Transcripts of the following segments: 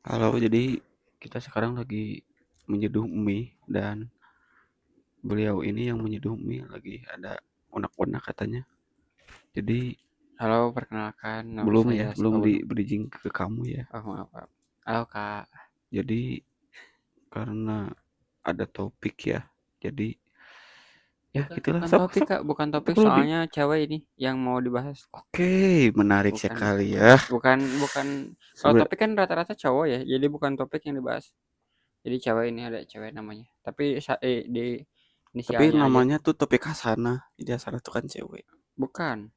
Halo, jadi kita sekarang lagi menyeduh mie dan beliau ini yang menyeduh mie lagi ada unek-unek katanya. Jadi Halo, perkenalkan nama belum ya, saya belum di Saul. bridging ke kamu ya. Oh, maaf, maaf. Halo, Kak. Jadi karena ada topik ya. Jadi ya Bukan, gitulah bukan sok topik, sok Kak. Bukan apa topik, dulu di. soalnya cewek ini yang mau dibahas. Oke, menarik Bukan, sekali bukan. ya. Bukan. Kalau Seben- topik kan rata-rata cowok ya, jadi bukan topik yang dibahas. Jadi cewek ini ada cewek namanya. Tapi di tapi inisialnya aja. namanya tuh topik Hasana. Jadi Hasana tuh kan cewek. Bukan.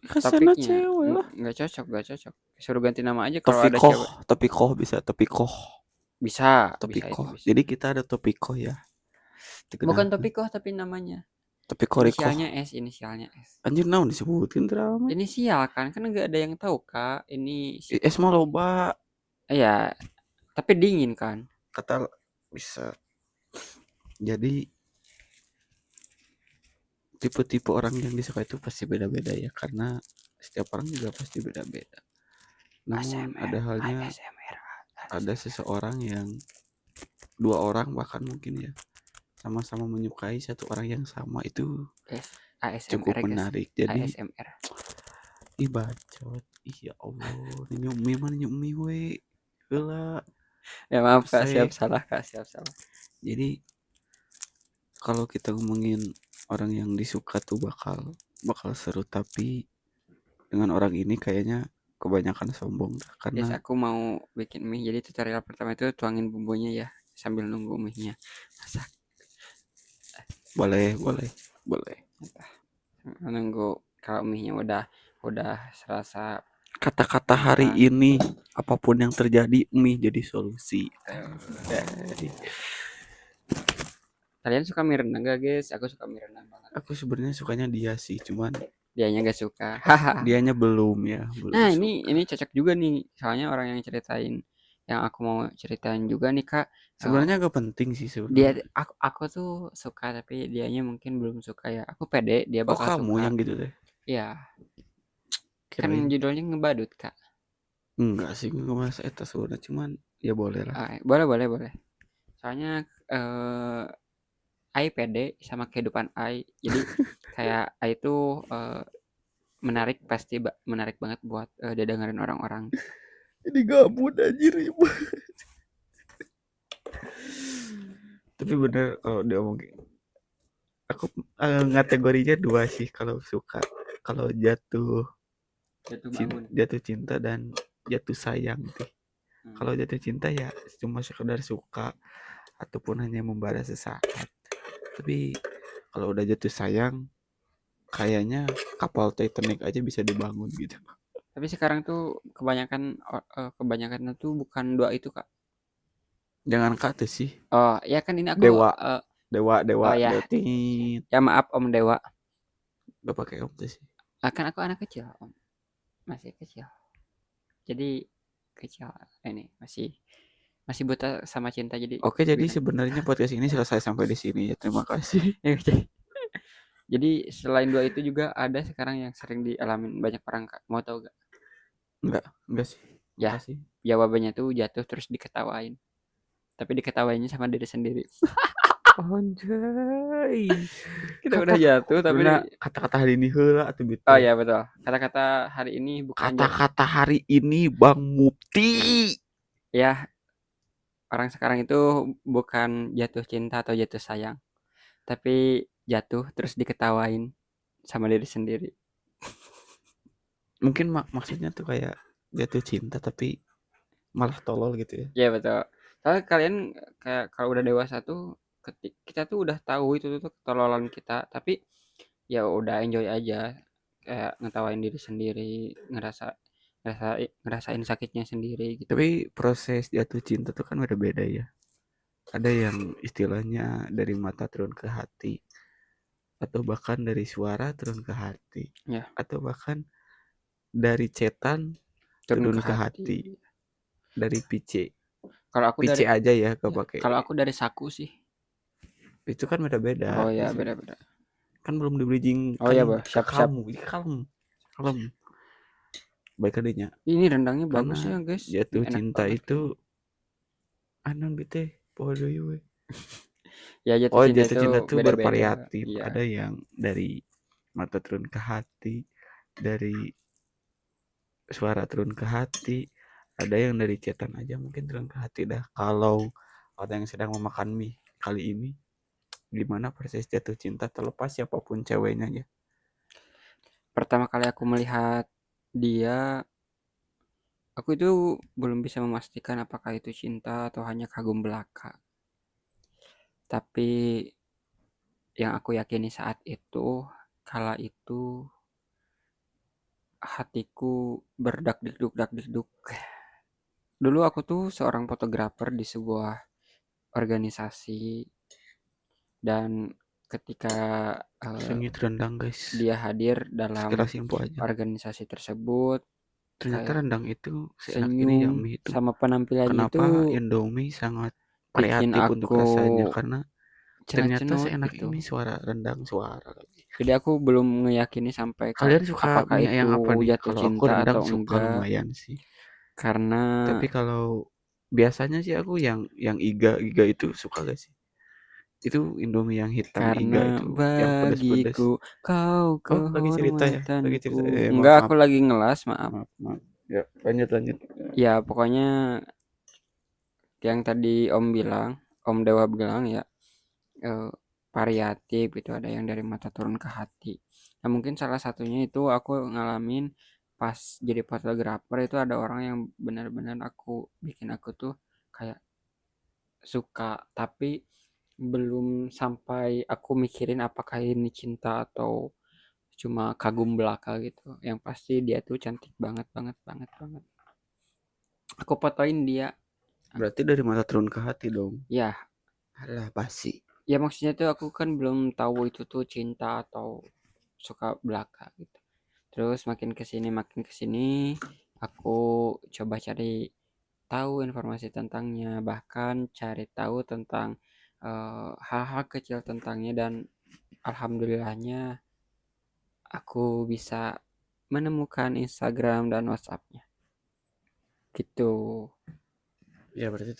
Hasana Topiknya. cewek lah. Nggak cocok, nggak cocok. Suruh ganti nama aja kalau ada Topikoh, cewek. topikoh bisa topikoh. Bisa itu, Topikoh. bisa. Jadi kita ada topikoh ya. Bukan Dikenakan. topik kok, tapi namanya. Tapi korekoh. Inisialnya S. Anjir naon disebutin drama. Inisial kan nggak ada yang tahu Kak. Ini Es mah loba. ya, tapi dingin kan. Kata bisa. Jadi tipe-tipe orang yang disuka itu pasti beda-beda ya. Karena setiap orang juga pasti beda-beda. Namun ASMR, ada halnya ASMR, ada seseorang yang dua orang bahkan mungkin ya sama-sama menyukai satu orang yang sama itu guys, cukup ASMR guys, menarik. Jadi ASMR. bacot. Ih ya Allah, ini mie mana mie we. Heula, Ya maaf Kak, siap resek. salah Kak, siap salah. Jadi kalau kita ngomongin orang yang disuka tuh bakal seru, tapi dengan orang ini kayaknya kebanyakan sombong Guys, karena aku mau bikin mie. Jadi tutorial pertama itu tuangin bumbunya ya sambil nunggu mie-nya masak. boleh boleh boleh. Nunggu kalau mie-nya udah serasa Kata-kata hari matang. ini apapun yang terjadi mie jadi solusi. Kalian suka mie rendang gak guys? Aku suka mie rendang banget. Aku sebenarnya sukanya dia sih, cuman Dianya gak suka. Haha. dianya belum ya, belum Nah, suka. ini cocok juga nih. Soalnya orang yang aku mau ceritain juga nih, Kak. Eh, Sebenarnya agak penting sih dia sebenarnya. aku tuh suka tapi dianya mungkin belum suka ya. Aku pede dia Oh bakal kamu suka. yang gitu deh. Iya, kan Kirain judulnya ngebadut, Kak. enggak sih, nggak mas eta sebenarnya, cuman ya boleh lah. Boleh, boleh, boleh. Soalnya eh Ai pede sama kehidupan Ai. Jadi kayak Ai itu eh, menarik pasti menarik banget buat didengerin orang-orang. Ini gabut anjir. Tapi bener kalau diomongin, aku kategorinya dua sih kalau suka. Kalau Jatuh bangun. jatuh cinta dan jatuh sayang tuh. Hmm. Kalau jatuh cinta ya cuma sekedar suka ataupun hanya membara sesaat. Tapi kalau udah jatuh sayang, kayaknya kapal Titanic aja bisa dibangun gitu. Tapi sekarang tuh kebanyakan tuh bukan doa itu, Kak. Jangan kata sih Oh, ya kan ini aku dewa, dewa, dewa, oh ya, dewa. ya maaf Om Dewa. Gak pakai om tuh sih. Kan aku anak kecil, Om. Masih kecil. Jadi kecil ini masih masih buta sama cinta jadi Oke, jadi bingung. sebenarnya podcast ini selesai sampai di sini ya. Terima kasih. Jadi selain dua itu juga ada sekarang yang sering dialamin banyak orang, Kak. Mau tahu gak? Enggak sih. Ya, Makasih. jawabannya tuh jatuh terus diketawain. Tapi diketawainnya sama diri sendiri. Anjay. Kita Kata udah jatuh tapi kata-kata hari ini heula atuh oh gitu. ya betul. Kata-kata hari ini bukan Kata-kata hari ini Bang Mufti. ya, orang sekarang itu bukan jatuh cinta atau jatuh sayang, tapi jatuh terus diketawain sama diri sendiri. Mungkin maksudnya tuh kayak jatuh cinta tapi malah tolol gitu ya. Iya betul. Soalnya kalian kayak kalau udah dewasa tuh kita tuh udah tahu itu tuh ketololan kita, tapi ya udah enjoy aja kayak ngetawain diri sendiri, ngerasa ngerasa ngerasain sakitnya sendiri gitu. Tapi proses jatuh cinta tuh kan beda-beda ya. Ada yang istilahnya dari mata turun ke hati, atau bahkan dari suara turun ke hati, Ya, atau bahkan dari cetan turun turun ke ke hati. hati, dari PC. Kalau aku PC dari aja ya ya, kepake. kalau aku dari saku sih. Itu kan beda-beda. Oh ya, beda-beda. Kan belum di bridging Oh ya, Bah. ke Siap-siap. kamu. Ini kalem. Kalem. Baik adanya. Ini rendangnya bagus Karena ya, guys. Ini jatuh enak cinta banget itu kayaknya. Anon teh poho deui we. Ya jatuh Oh, cinta jatuh itu cinta tuh beda-beda. bervariatif. Iya. Ada yang dari mata turun ke hati, dari suara turun ke hati, ada yang dari chatan aja mungkin turun ke hati dah. Kalau orang yang sedang memakan mie kali ini, gimana proses jatuh cinta terlepas siapapun ceweknya ya. Pertama kali aku melihat dia, aku itu belum bisa memastikan apakah itu cinta atau hanya kagum belaka. Tapi yang aku yakini saat itu, kala itu hatiku berdak dikduk dak dikduk. Dulu aku tuh seorang fotografer di sebuah organisasi, dan ketika Sengit rendang guys. dia hadir dalam Sekilas info aja. organisasi tersebut, Ternyata kayak rendang itu seenak ini ya senyum mie itu. sama penampilannya itu Kenapa Indomie sangat bikin variatif untuk aku rasanya? Karena ternyata cenut-cenut seenak gitu. ini suara rendang suara lagi. Jadi aku belum meyakini sampai Kalian suka apakah mie itu yang apa nih? jatuh Kalau aku cinta rendang atau suka enggak, lumayan sih. karena Tapi kalau biasanya sih aku yang iga iga itu suka gak sih? Itu Indomie yang hitam iga itu yang pedes-pedes. bagiku kau Oh, lagi cerita ya? Lagi kehormatanku. cerita. Enggak, Maaf, aku maaf, lagi ngelas, maaf. maaf, maaf. Ya, lanjut, lanjut. Ya pokoknya yang tadi Om bilang, Om Dewa bilang ya, eh, variatif gitu, ada yang dari mata turun ke hati. Nah mungkin salah satunya itu aku ngalamin pas jadi fotografer, itu ada orang yang benar-benar bikin aku tuh kayak suka, tapi belum sampai aku mikirin apakah ini cinta atau cuma kagum belaka gitu. Yang pasti dia tuh cantik banget banget banget banget. Aku fotoin dia. Berarti dari mata turun ke hati dong. Ya, Alah, basi. ya maksudnya tuh aku kan belum tahu itu tuh cinta atau suka belaka gitu. Terus makin kesini aku coba cari tahu informasi tentangnya, bahkan cari tahu tentang hal-hal kecil tentangnya, dan alhamdulillahnya aku bisa menemukan Instagram dan WhatsApp-nya. Gitu. Ya, berarti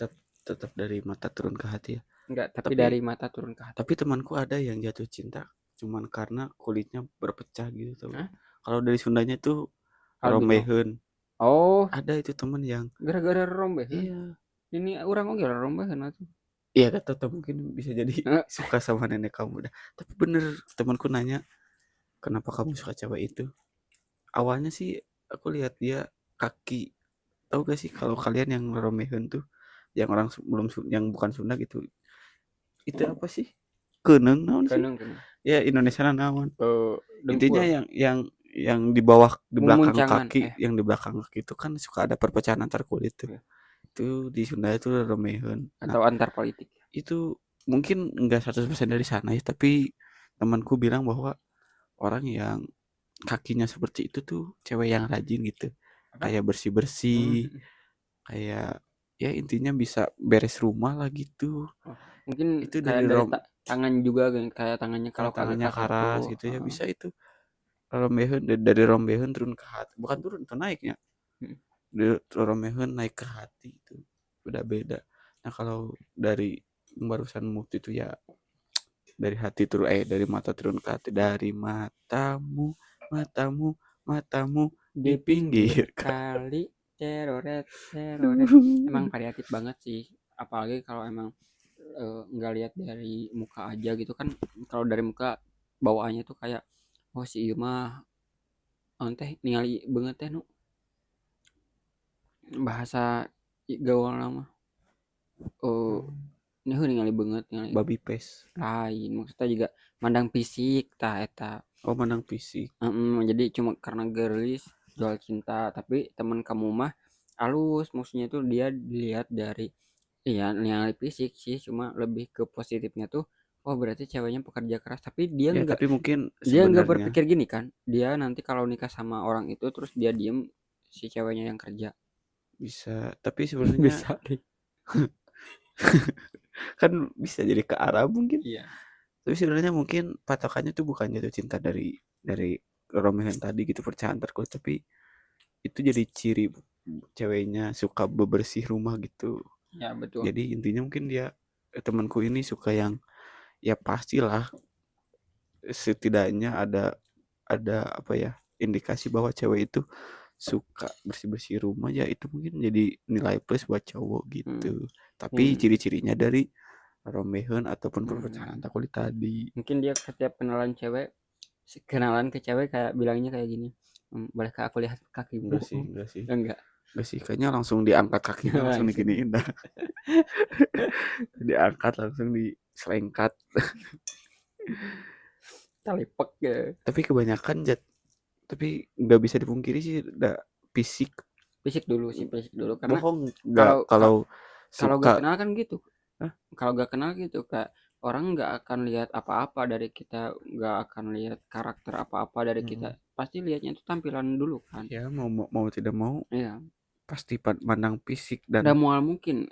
tetap dari mata turun ke hati ya. Enggak, tapi Tapi dari mata turun ke hati. tapi temanku ada yang jatuh cinta cuman karena kulitnya berpecah gitu tuh. Hah? Kalau dari Sundanya tuh Albino. rombeheun. Oh, Ada itu temen yang gara-gara rombehan. iya. Ini orang oke lah rombehan atuh. Iya kata tuh mungkin bisa jadi Eh, suka sama nenek kamu dah. Tapi bener temanku nanya, kenapa kamu suka cewek itu? Awalnya sih aku lihat dia kaki. Tahu gak sih kalau kalian yang rombeheun tuh yang orang belum yang bukan Sunda gitu. Itu apa sih? Keneng naon sih? keneng. Ya Indonesia naon. Intinya Dengkul. yang di bawah di belakang Mumuncangan. kaki, yang di belakang kaki itu kan suka ada perpecahan antar kulit tuh. Ya. Itu di Sunda itu romehun. Nah, Atau antar politik. itu mungkin enggak 100% dari sana ya, tapi temanku bilang bahwa orang yang kakinya seperti itu tuh cewek yang rajin gitu. Apa? Kayak bersih-bersih, Hmm. kayak ya intinya bisa beres rumah lah gitu. Oh, mungkin Itu kayak dari dari tangan juga kan, kayak tangannya kalau tangannya kagak kaku. karas gitu ya bisa itu. Rombehun dari rombehun turun ke hati, bukan turun ke naiknya. Hmm. Romehun naik ke hati itu beda-beda. Nah kalau dari barusan mukti itu ya dari hati turun dari mata turun ke hati, dari matamu matamu matamu di Di pinggir pinggir kali, ceroret ceroret. Duh. Emang variatif banget sih, apalagi kalau emang nggak lihat dari muka aja gitu kan. Kalau dari muka bawaannya tuh kayak, oh si ieu mah teh ningali banget teh nu bahasa gaul nama. Oh, ini ningali banget ningali Babi pes. lain, maksudnya juga mandang fisik tah eta. Oh menang fisik. Jadi cuma karena girlies jual cinta, tapi teman kamu mah halus, maksudnya tuh dia dilihat dari, iya ningali fisik sih, cuma lebih ke positifnya tuh, oh berarti ceweknya pekerja keras, tapi Ya tapi mungkin dia nggak sebenarnya berpikir gini kan, dia nanti kalau nikah sama orang itu terus dia diem, si ceweknya yang kerja. bisa, tapi sebenarnya Bisa deh. kan bisa jadi ke arah mungkin. Iya. Tapi sebenarnya mungkin patokannya tuh bukan jatuh cinta dari Romeo yang tadi gitu percaya antar tapi itu jadi ciri ceweknya suka bebersih rumah gitu. Ya betul. Jadi intinya mungkin dia temanku ini suka yang ya pastilah setidaknya ada apa ya indikasi bahwa cewek itu suka bersih-bersih rumah ya itu mungkin jadi nilai plus buat cowok Hmm. gitu. Tapi Hmm. ciri-cirinya dari rombehan ataupun Hmm. perpecahan takut tadi. Mungkin dia setiap kenalan ke cewek kayak bilangnya kayak gini, bolehkah aku lihat kakimu? Enggak sih, enggak sih. Enggak. Enggak sih, kayaknya langsung diangkat kakinya langsung Langsung diginiin dah. Diangkat langsung diselengkat. tali pek ya. Tapi kebanyakan tapi nggak bisa dipungkiri sih udah fisik Fisik dulu sih, fisik dulu karena bohong nggak kalau kalau kalau gak suka. kenal kan gitu. Hah? Kalau gak kenal gitu kayak orang nggak akan lihat apa-apa dari kita, nggak akan lihat karakter apa-apa dari kita. Mm-mm. Pasti lihatnya itu tampilan dulu kan. Ya mau tidak mau Iya. pasti pandang fisik dan Udah mual mungkin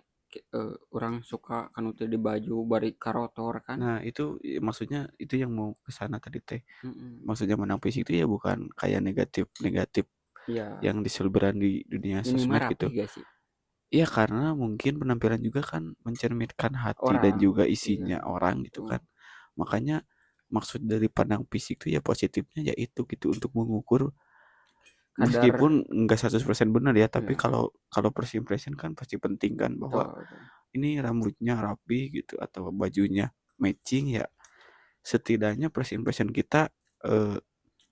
orang suka kan teh di baju bari karotor kan. nah itu maksudnya itu yang mau ke sana tadi teh. Mm-mm. Maksudnya menang fisik itu ya bukan kayak negatif negatif Iya, yang diseluruhan di dunia ini mah sosmed rapi gitu. gak sih Iya karena mungkin penampilan juga kan mencerminkan hati dan orang. juga Iya, isinya orang gitu betul. kan. Makanya maksud dari pandang fisik itu ya positifnya ya itu gitu untuk mengukur Kadar. meskipun enggak 100% benar ya tapi Iya, kalau kalau first impression kan pasti penting kan bahwa betul, betul. ini rambutnya rapi gitu atau bajunya matching ya setidaknya first impression kita eh,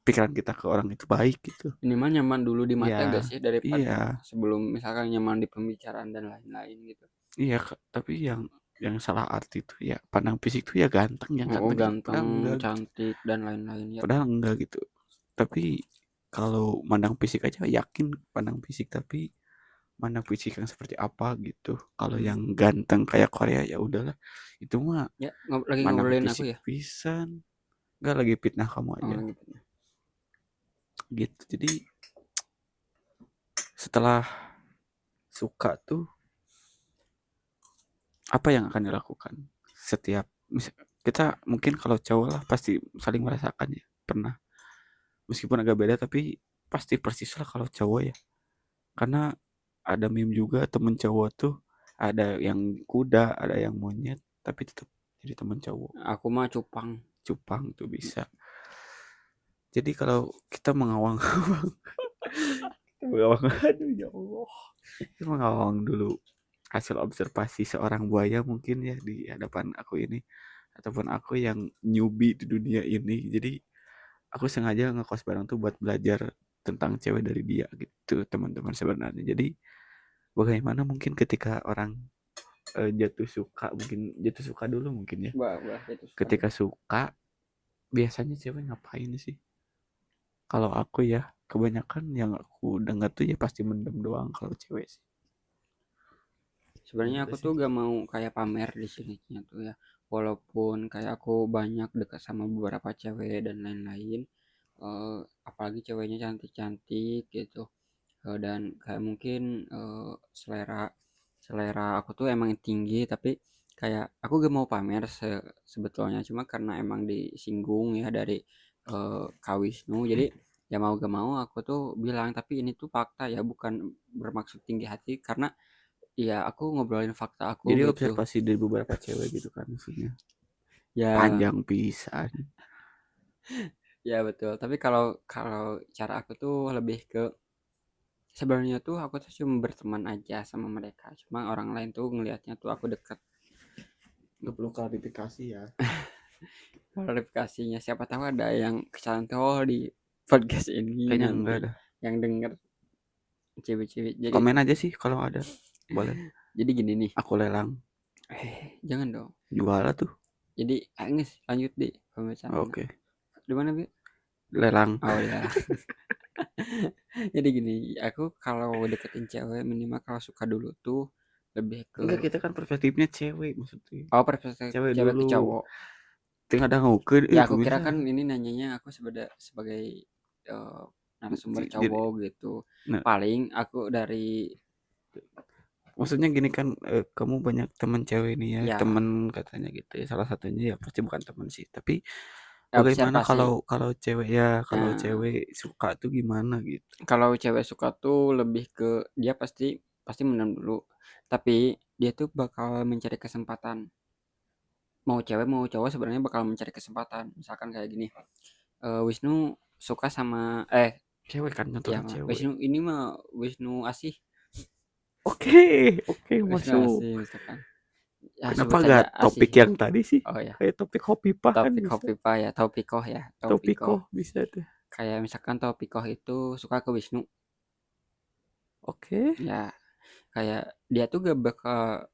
pikiran kita ke orang itu baik gitu. Ini mah nyaman dulu di mata gak Iya, sih daripada iya, sebelum misalkan nyaman di pembicaraan dan lain-lain gitu. iya, tapi yang salah arti itu ya pandang fisik tuh ya ganteng, yang Oh, ganteng gitu. ganteng, Padahal enggak gitu. cantik dan lain-lain ya. Padahal enggak gitu. Tapi kalau mandang fisik aja yakin pandang fisik tapi mandang fisik yang seperti apa gitu. Kalau Hmm. yang ganteng kayak Korea ya udahlah. Itu mah Ya, lagi mandang ngobrolin aku fisik ya. pisan. Enggak lagi fitnah kamu Oh, aja gitu. gitu. Jadi setelah suka tuh apa yang akan dilakukan setiap kita mungkin kalau cowok lah pasti saling merasakan ya pernah meskipun agak beda tapi pasti persis lah kalau cowok ya karena ada meme juga temen cowok tuh ada yang kuda ada yang monyet tapi tetap jadi temen cowok. Aku mah cupang. Cupang tuh bisa jadi kalau kita mengawang mengawang aduh ya Allah kita mengawang dulu hasil observasi seorang buaya mungkin ya di hadapan aku ini ataupun aku yang newbie di dunia ini jadi aku sengaja ngekos bareng tuh buat belajar tentang cewek dari dia gitu teman-teman sebenarnya jadi bagaimana mungkin ketika orang jatuh suka mungkin jatuh suka dulu mungkin ya Bah, itu suka dulu. ketika suka biasanya cewek ngapain sih kalau aku ya kebanyakan yang aku dengar tuh ya pasti mendem doang kalau cewek sih. Sebenarnya Gitu aku sih. tuh gak mau kayak pamer di sininya tuh ya. Walaupun kayak aku banyak dekat sama beberapa cewek dan lain-lain, apalagi ceweknya cantik-cantik gitu. Dan kayak mungkin selera selera aku tuh emang tinggi tapi kayak aku gak mau pamer sebetulnya cuma karena emang disinggung ya dari Kak Wisnu jadi ya mau gak mau aku tuh bilang tapi ini tuh fakta ya bukan bermaksud tinggi hati karena ya aku ngobrolin fakta aku Jadi gitu observasi dari beberapa cewek gitu kan maksudnya. ya. Panjang pisan. Ya betul tapi kalau kalau cara aku tuh lebih ke sebenarnya tuh aku tuh cuma berteman aja sama mereka cuma orang lain tuh ngelihatnya tuh aku deket. Gak perlu klarifikasi ya. Klarifikasinya siapa tahu ada yang kecantol di podcast ini Kayaknya enggak nanti dah. yang denger cewek-cewek jadi Komen aja sih kalau ada. Boleh. jadi gini nih Aku lelang. jangan dong Jual lah tuh. jadi Agnes lanjut di pembicaraan Oke. di mana bi Lelang. oh ya jadi gini aku kalau deketin cewek minimal kalau suka dulu tuh lebih ke Enggak kita kan perspektifnya cewek maksudnya. oh perspektif Cewek cewek ke dulu. cowok Tinggal ada ngukeun ya aku kira kumaha. kan ini nanyanya aku sebagai narasumber Jadi cowok gitu nah, paling aku dari maksudnya gini kan kamu banyak teman cewek nih ya, ya teman katanya gitu ya. Salah satunya ya pasti bukan teman sih, tapi bagaimana observasi. kalau kalau cewek ya, kalau Nah, cewek suka tuh gimana gitu? kalau cewek suka tuh lebih ke dia pasti pasti mendem dulu. Tapi dia tuh bakal mencari kesempatan. Mau cewek mau cowok sebenarnya bakal mencari kesempatan. Misalkan kayak gini, Wisnu suka sama Cewek kan, ya contohnya cewek. Wisnu ini mah Wisnu Asih, Oke, oke Wisnu masuk. Asih misalkan. Ya Kenapa sebut nggak aja topik Asih. yang tadi sih? Oh ya, Kayak topik Hopipa kan topik bisa. Hopipa ya, Topikoh ya, Topikoh. Topiko bisa tuh. Kayak misalkan Topikoh itu suka ke Wisnu. Oke. Ya, kayak dia tuh gak bakal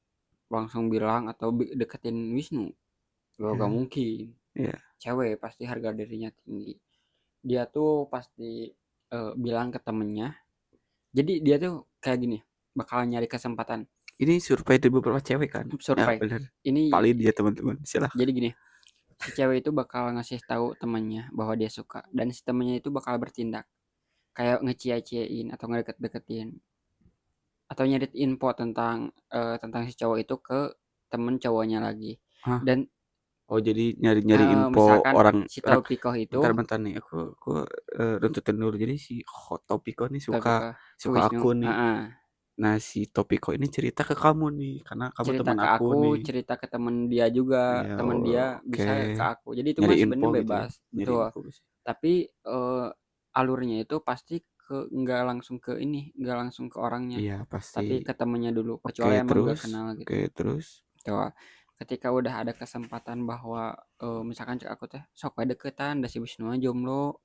langsung bilang atau deketin Wisnu. Gak Ya, mungkin. ya. Cewek pasti harga dirinya tinggi. Dia tuh pasti bilang ke temennya. Jadi dia tuh kayak gini, bakal nyari kesempatan Ini survei dari beberapa cewek kan? Ya survei. benar. Ini Valid ya teman-teman. Silahkan. jadi gini, si cewek itu bakal ngasih tahu temannya bahwa dia suka dan si temannya itu bakal bertindak kayak ngecia-ciain atau ngedeket-deketin atau nyari info tentang si cowok itu ke temen cowoknya lagi. Hah? Dan Oh jadi nyari-nyari info misalkan orang si orang. Topikoh itu Bentar-bentar nih. Aku runtutin dulu. Jadi si Topiko nih suka Topikoh ke suka Wisnu, aku nih. Nah si Topiko ini cerita ke kamu nih, karena kamu cerita teman ke aku aku, nih. cerita ke temen dia juga, Ya temen dia oke. bisa ke aku. Jadi itu Nyari mah info sebenarnya gitu ya. bebas, Nyari betul. info sih. Tapi alurnya itu pasti nggak langsung ke ini, nggak langsung ke orangnya, Iya pasti. tapi ke temennya dulu. Oke Kecuali emang nggak terus. kenal gitu. Oke terus. Tuh, ketika udah ada kesempatan bahwa misalkan cek aku teh sok we deketan da si Wisnu jomblo,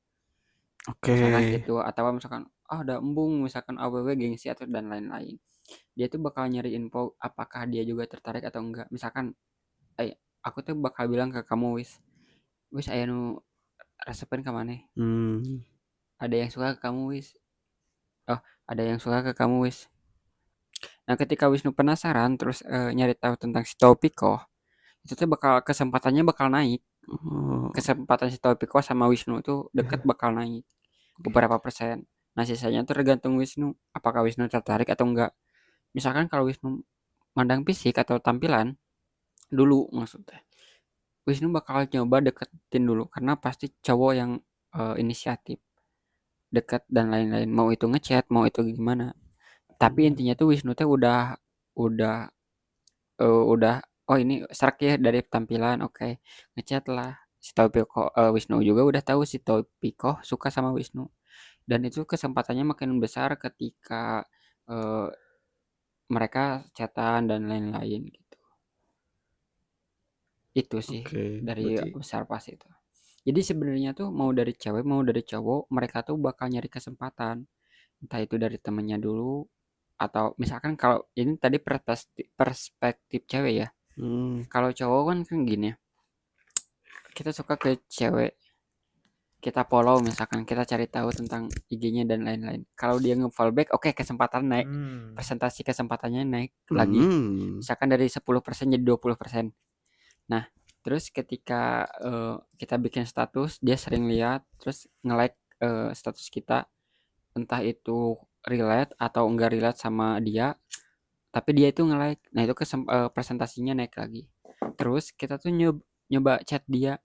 Oke. misalkan gitu atau misalkan ada embung misalkan AWW gengsi atau dan lain-lain. Dia tuh bakal nyari info apakah dia juga tertarik atau enggak. Misalkan aku tuh bakal bilang ke kamu wis aya nu resepin ka maneh. Hmm. Ada yang suka ke kamu wis. Oh, ada yang suka ke kamu wis. Nah, ketika Wisnu penasaran terus nyari tahu tentang si Topiko, itu tuh bakal kesempatannya bakal naik. Oh. Kesempatan si Topiko sama Wisnu tuh deket Ya. bakal naik beberapa persen. Nah, sisanya tuh tergantung Wisnu, apakah Wisnu tertarik atau enggak. Misalkan kalau Wisnu mandang fisik atau tampilan dulu maksudnya. Wisnu bakal nyoba deketin dulu karena pasti cowok yang inisiatif, deket dan lain-lain. Mau itu ngechat, mau itu gimana. Tapi intinya tuh Wisnu teh udah udah oh ini serak ya dari tampilan, oke. Ngechat lah. Si Topiko Wisnu juga udah tahu si Topiko suka sama Wisnu. Dan itu kesempatannya makin besar ketika eh, mereka chatan dan lain-lain gitu. Itu sih Oke. dari Berarti. besar pas itu. Jadi sebenarnya tuh mau dari cewek mau dari cowok mereka tuh bakal nyari kesempatan. Entah itu dari temennya dulu atau misalkan kalau ini tadi perspektif cewek ya. Hmm. Kalau cowok kan gini ya. Kita suka ke cewek, kita follow misalkan kita cari tahu tentang IG-nya dan lain-lain. Kalau dia nge-follow back, oke kesempatan naik. Hmm. Presentasi kesempatannya naik lagi. Hmm. Misalkan dari 10% jadi 20%. Nah, terus ketika kita bikin status, dia sering lihat, terus nge-like status kita, entah itu relate atau enggak relate sama dia, tapi dia itu nge-like. Nah, itu presentasinya naik lagi. Terus kita tuh nyoba chat dia.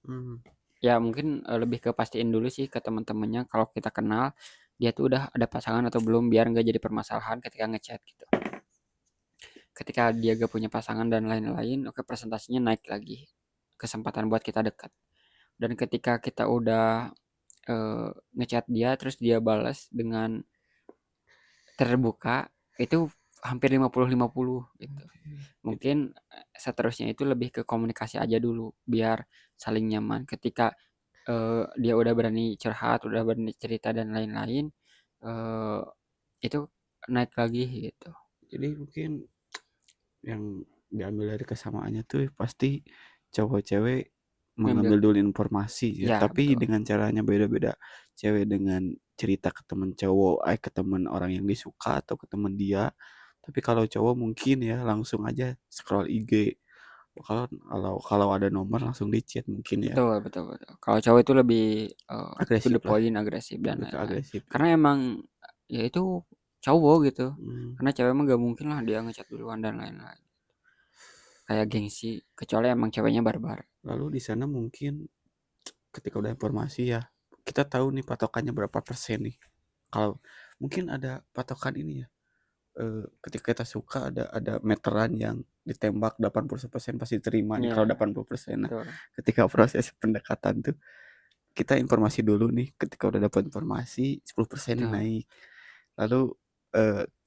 Hmm. Ya mungkin lebih ke pastiin dulu sih ke teman-temannya kalau kita kenal dia tuh udah ada pasangan atau belum biar nggak jadi permasalahan ketika ngechat gitu. Ketika dia gak punya pasangan dan lain-lain, oke presentasinya naik lagi. Kesempatan buat kita dekat. Dan ketika kita udah ngechat dia terus dia balas dengan terbuka, itu hampir 50-50 gitu. Jadi. Mungkin seterusnya itu lebih ke komunikasi aja dulu biar saling nyaman. Ketika dia udah berani curhat, udah berani cerita dan lain-lain, eh, itu naik lagi gitu. Jadi mungkin yang diambil dari kesamaannya tuh pasti cowok cewek Ngambil, mengambil dulu informasi ya, ya tapi betul, dengan caranya beda-beda. Cewek dengan cerita ke temen cowok, ke temen orang yang disuka atau ke temen dia. Tapi kalau cowok mungkin ya langsung aja scroll IG. Kalau kalau kalau ada nomor langsung di chat mungkin ya. betul, betul, betul. Kalau cowok itu lebih to the Agresif lah, point, agresif dan lebih ke lain-lain. agresif ya. Karena emang ya itu cowok gitu. Hmm. Karena cewek emang gak mungkin lah dia ngechat duluan dan lain-lain. Kayak gengsi, kecuali emang ceweknya barbar. Lalu di sana mungkin ketika udah informasi ya, kita tahu nih patokannya berapa persen nih. Kalau mungkin ada patokan ini ya, ketika kita suka ada meteran yang ditembak 80% pasti diterima nih kalau Iya, 80%. Nah, betul. ketika proses pendekatan tuh kita informasi dulu nih, ketika udah dapat informasi 10% nih Betul. naik. Lalu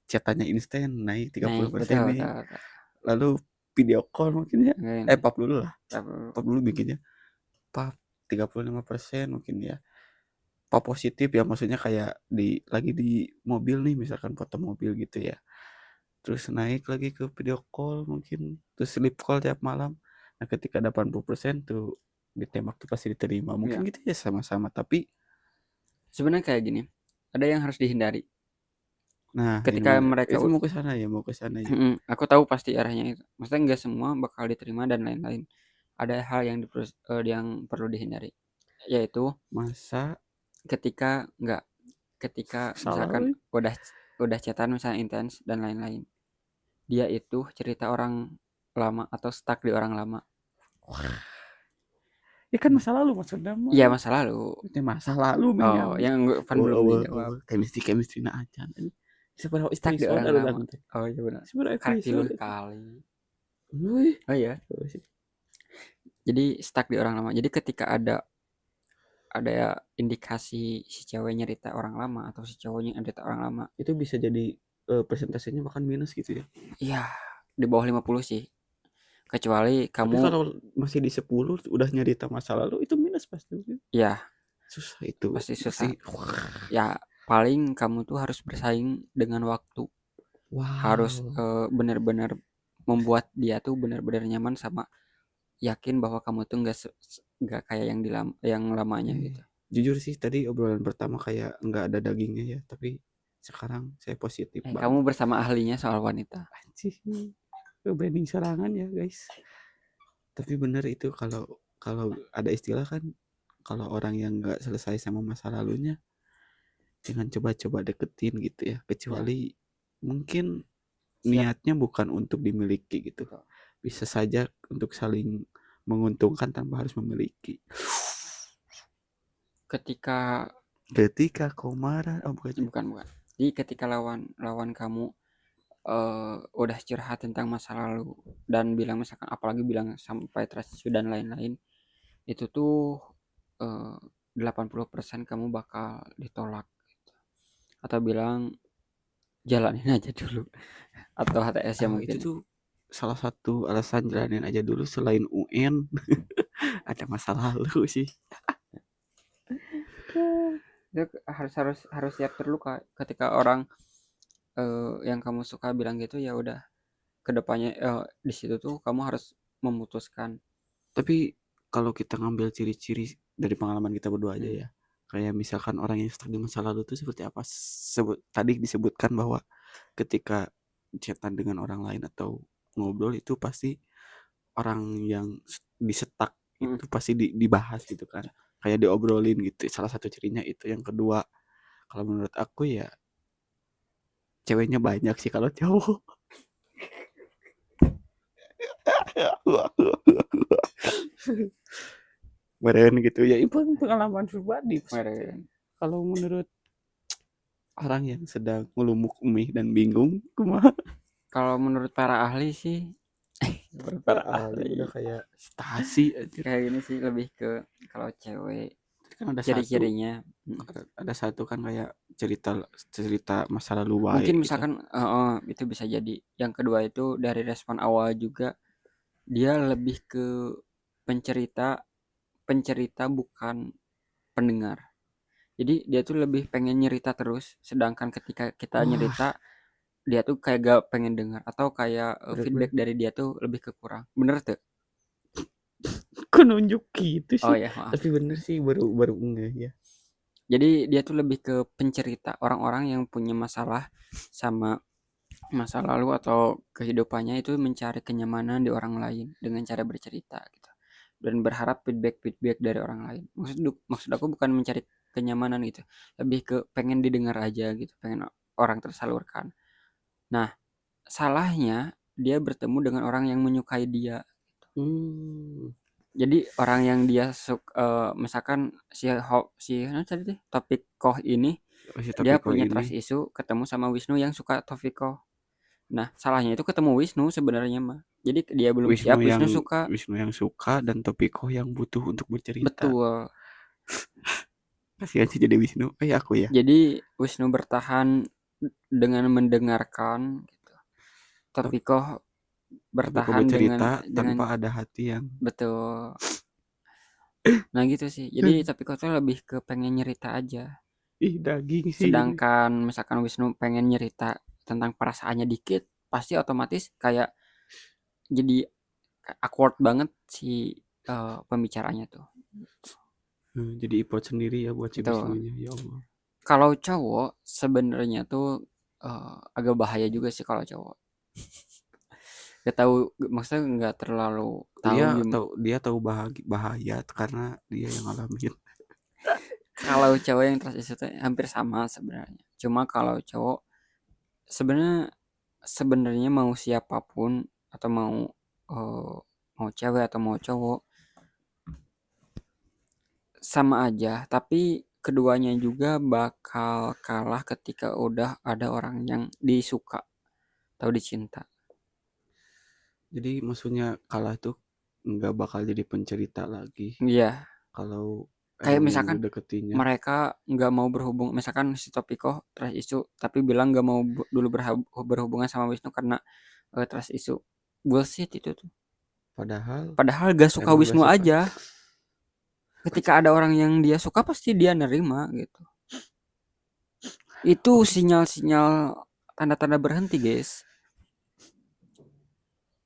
chat-nya instan naik Naik, 30% betul, nih. betul, betul. Lalu video call mungkin ya. Mungkin Pap dulu lah. tak perlu. Pap dulu bikinnya. Pap 35% mungkin ya. Pap positif ya maksudnya kayak lagi di mobil nih misalkan foto mobil gitu ya. Terus naik lagi ke video call mungkin. Terus sleep call tiap malam. Nah ketika 80% tuh ditembak tuh pasti diterima. Mungkin Iya. gitu ya sama-sama. Tapi Sebenarnya kayak gini, ada yang harus dihindari. nah ini Ketika mana? mereka Itu mau ke sana ya, mau ke sana ya. aku tahu pasti arahnya itu. Maksudnya nggak semua bakal diterima dan lain-lain. Ada hal yang perlu dihindari, yaitu Masa ketika nggak ketika salah misalkan we. udah chatan misalnya intens dan lain-lain. Dia itu cerita orang lama atau stuck di orang lama. Ya kan masa lalu maksudnya mah. Iya, masa lalu. Itu masa lalu menya. Oh, yang kan belum dijawab. Chemistry na acan. Seberapa Stuck di episode orang ada lama. dan teh. Oh iya benar. Seberapa Kartiluh episode itu. kali. Wih. Oh iya. Jadi stuck di orang lama. Jadi ketika ada indikasi si cewek nyerita orang lama atau si cowoknya nyerita orang lama, Itu bisa jadi persentasenya bahkan minus gitu ya. iya di bawah 50 sih. Kecuali Tapi kamu kalau masih di 10 udah nyerita masa lalu itu minus pasti. ya Susah itu. pasti susah. Pasti. Ya paling kamu tuh harus bersaing dengan waktu. Harus Wow. benar-benar membuat dia tuh benar-benar nyaman sama yakin bahwa kamu tuh nggak kayak yang lamanya gitu. Jujur sih tadi obrolan pertama kayak nggak ada dagingnya ya, tapi sekarang saya positif Kamu banget. bersama ahlinya soal wanita. Anjing. Branding serangan ya guys. Tapi bener itu kalau kalau ada istilah kan kalau orang yang nggak selesai sama masa lalunya jangan coba-coba deketin gitu ya. Ya, Kecuali mungkin siap. niatnya bukan untuk dimiliki gitu. Betul. Bisa saja untuk saling menguntungkan tanpa harus memiliki. Ketika Ketika kau marah, oh bukan. bukan. Jadi ketika lawan kamu udah curhat tentang masa lalu dan bilang misalkan apalagi bilang sampai trust issue dan lain-lain, itu tuh 80% kamu bakal ditolak gitu. Atau bilang jalanin aja dulu atau HTS ya Oh, itu mungkin ya. tuh salah satu alasan jalanin aja dulu selain UN ada masa lalu sih. Itu harus siap terluka ketika orang yang kamu suka bilang gitu, ya udah kedepannya di situ tuh kamu harus memutuskan. Tapi kalau kita ngambil ciri-ciri dari pengalaman kita berdua aja Hmm. ya. Kayak misalkan orang yang stuck di masa lalu itu seperti apa? Tadi disebutkan bahwa ketika chatan dengan orang lain atau ngobrol itu pasti orang yang disetak Hmm. itu pasti dibahas gitu kan. Kayak diobrolin gitu. Salah satu cirinya itu. Yang kedua, kalau menurut aku ya ceweknya banyak sih kalau cowok. Meren gitu ya. Itu pengalaman pribadi. Meren. Kalau menurut orang yang sedang ngelumuk umih dan bingung, kumaha? Kalau menurut para ahli sih, menurut para ahli Udah kayak stasi anjir. kayak gini sih, lebih ke kalau cewek Kan ciri-cirinya ada satu kan kayak cerita cerita masa lalu wae mungkin gitu. misalkan itu bisa jadi. Yang kedua itu dari respon awal juga, dia lebih ke pencerita pencerita bukan pendengar. Jadi dia tuh lebih pengen nyerita terus, sedangkan ketika kita Wah, nyerita dia tuh kayak gak pengen dengar atau kayak feedback bener-bener dari dia tuh lebih ke kurang. Bener tuh? kok nunjuk gitu Oh sih. ya, maaf. Tapi bener sih baru baru enggak ya. Jadi dia tuh lebih ke pencerita, orang-orang yang punya masalah sama masa lalu atau kehidupannya itu mencari kenyamanan di orang lain dengan cara bercerita gitu. Dan berharap feedback dari orang lain. Maksud aku bukan mencari kenyamanan gitu, lebih ke pengen didengar aja gitu, pengen orang tersalurkan. Nah, salahnya dia bertemu dengan orang yang menyukai dia. Hmm. Jadi orang yang dia misalkan tadi deh, topik koh ini Oh, si dia Topiko punya ini trust issue ketemu sama Wisnu yang suka Topik Koh. Nah, salahnya itu ketemu Wisnu sebenarnya mah. Jadi dia belum siap, Wisnu suka. Wisnu yang suka dan Topiko yang butuh untuk bercerita. Betul. Kasihan sih jadi Wisnu. Aku ya. Jadi Wisnu bertahan dengan mendengarkan gitu. Ta- Topiko Topiko bertahan bercerita dengan tanpa ada hati yang betul. Nah gitu sih. Jadi Topiko tuh lebih ke pengen nyerita aja. ih daging sih ini. Sedangkan misalkan Wisnu pengen nyerita tentang perasaannya dikit, pasti otomatis kayak jadi awkward banget si pembicaranya tuh. Jadi ipot sendiri ya buat si Betul. Wisnunya ya Allah. Kalau cowok sebenarnya tuh agak bahaya juga sih kalau cowok. Gak tahu, maksudnya nggak terlalu tahu gimana. Dia tahu bahaya karena dia yang ngalamin. Kalau cowok yang trust issue tuh hampir sama sebenarnya. Cuma kalau cowok sebenarnya sebenarnya mau siapapun atau eh, mau cewek atau mau cowok sama aja, tapi keduanya juga bakal kalah ketika udah ada orang yang disuka atau dicinta. Jadi maksudnya kalah tuh nggak bakal jadi pencerita lagi Iya, kalau kayak emang yang misalkan dideketinnya. mereka nggak mau berhubung, misalkan si Topiko trust issue tapi bilang nggak mau dulu berhubungan sama Wisnu karena trust issue. Bullshit itu tuh. Padahal Padahal gak suka emang gak Wisnu suka. aja. Ketika ada orang yang dia suka pasti dia nerima gitu. Itu Oke, sinyal-sinyal tanda-tanda berhenti, guys.